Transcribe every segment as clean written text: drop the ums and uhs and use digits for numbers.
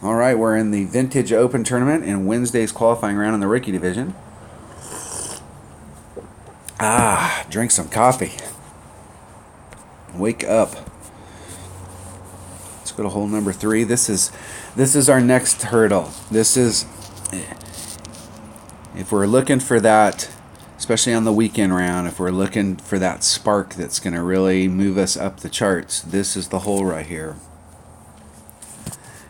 All right, we're in the Vintage Open Tournament in Wednesday's qualifying round in the rookie division. Drink some coffee. Wake up. Let's go to hole number 3. This is our next hurdle. This is, if we're looking for that, especially on the weekend round, if we're looking for that spark that's going to really move us up the charts, this is the hole right here.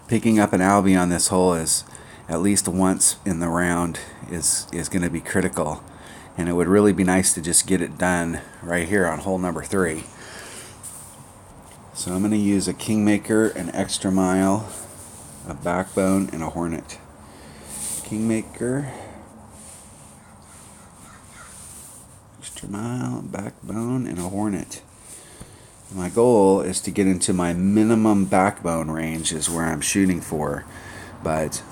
Picking up an Albie on this hole is at least once in the round is going to be critical, and it would really be nice to just get it done right here on hole number 3. So I'm going to use a Kingmaker, an Extra Mile, a Backbone, and a Hornet. Kingmaker, Extra Mile, Backbone, and a Hornet. My goal is to get into my minimum backbone range is where I'm shooting for, but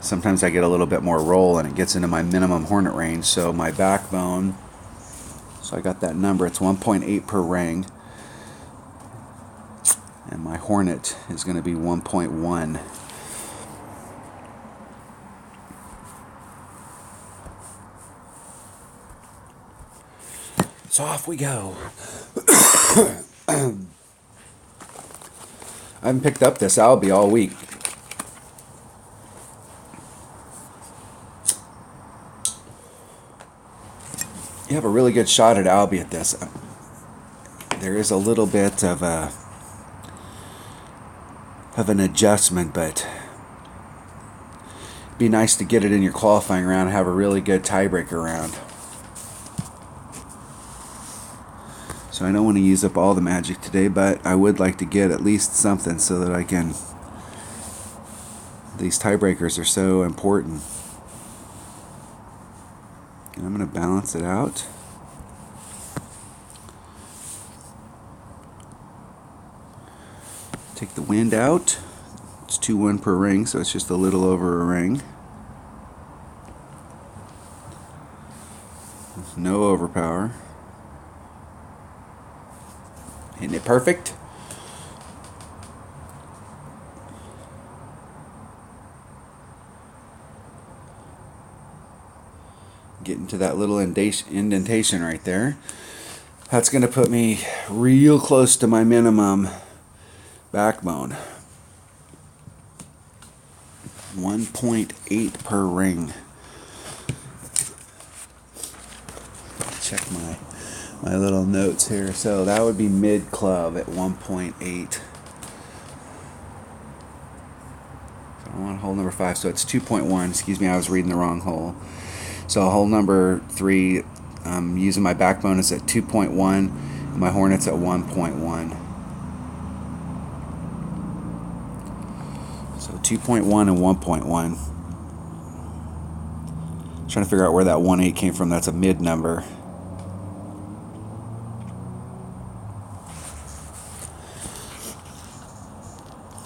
sometimes I get a little bit more roll and it gets into my minimum hornet range. So my backbone, so I got that number, it's 1.8 per ring, and my hornet is going to be 1.1. So off we go. I haven't picked up this Albie all week. You have a really good shot at Albie at this. There is a little bit of an adjustment, but it'd be nice to get it in your qualifying round and have a really good tiebreaker round. So I don't want to use up all the magic today, but I would like to get at least something so that I can... These tiebreakers are so important. And I'm going to balance it out. Take the wind out. It's 2-1 per ring, so it's just a little over a ring. No overpower. Isn't it perfect? Getting to that little indentation right there. That's going to put me real close to my minimum backbone. 1.8 per ring. Check my little notes here. So that would be mid club at 1.8. So I'm on hole number 5. So it's 2.1. Excuse me, I was reading the wrong hole. So hole number 3, I'm using my backbone is at 2.1, and my hornet's at 1.1. So 2.1 and 1.1. Trying to figure out where that 1.8 came from. That's a mid number.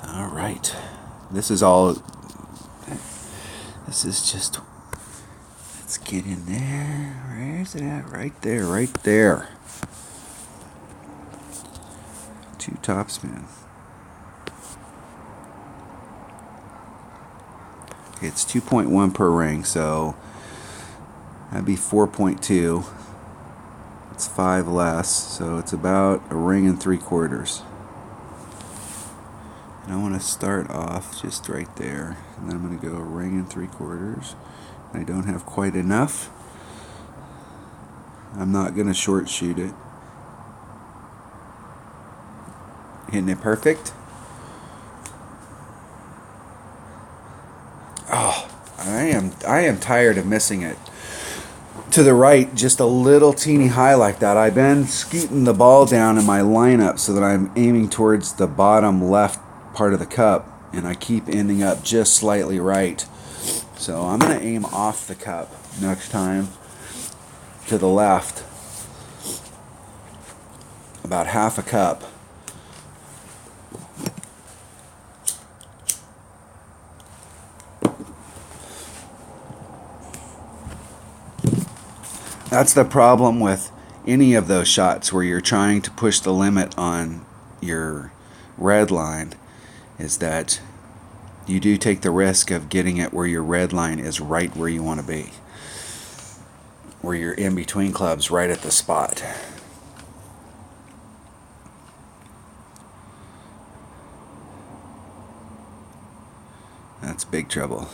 All right. This is just... Let's get in there. Where's it at? Right there, right there. 2 topspin. Okay, it's 2.1 per ring, so that'd be 4.2. It's 5 less, so it's about a ring and 3/4. And I want to start off just right there, and then I'm going to go a ring and 3/4. I don't have quite enough. I'm not going to short shoot it. Hitting it perfect. Oh, I am tired of missing it. To the right, just a little teeny high like that. I've been scooting the ball down in my lineup so that I'm aiming towards the bottom left part of the cup, and I keep ending up just slightly right. So I'm going to aim off the cup next time to the left, about half a cup. That's the problem with any of those shots where you're trying to push the limit on your red line, is that you do take the risk of getting it where your red line is right where you want to be, where you're in between clubs, right at the spot. That's big trouble.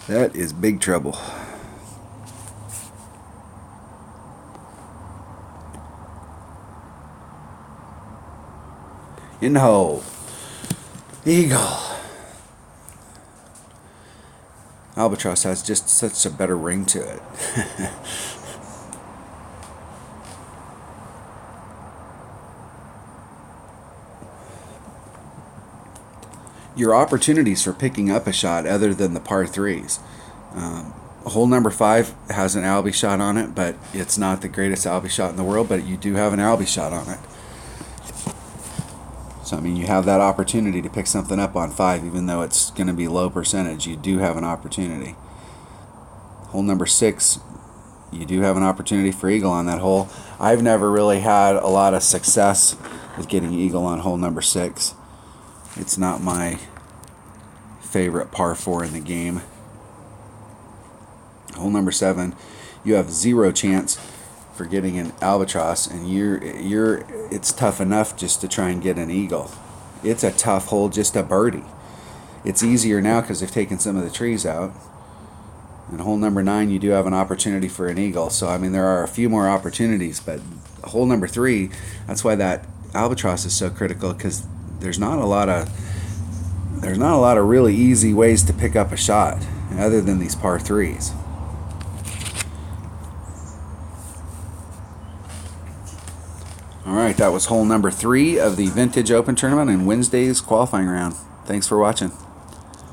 That is big trouble. In the hole. Eagle. Albatross has just such a better ring to it. Your opportunities for picking up a shot other than the par threes. Hole number 5 has an Albie shot on it, but it's not the greatest Albie shot in the world, but you do have an Albie shot on it. So, I mean, you have that opportunity to pick something up on 5, even though it's going to be low percentage. You do have an opportunity. Hole number 6, you do have an opportunity for eagle on that hole. I've never really had a lot of success with getting eagle on hole number 6. It's not my favorite par 4 in the game. Hole number 7, you have 0 chance for getting an albatross, and it's tough enough just to try and get an eagle. It's a tough hole just a birdie. It's easier now because they've taken some of the trees out. And hole number 9, you do have an opportunity for an eagle. So I mean, there are a few more opportunities, but hole number 3, that's why that albatross is so critical, because there's not a lot of really easy ways to pick up a shot other than these par 3s. All right, that was hole number 3 of the Vintage Open Tournament and Wednesday's qualifying round. Thanks for watching.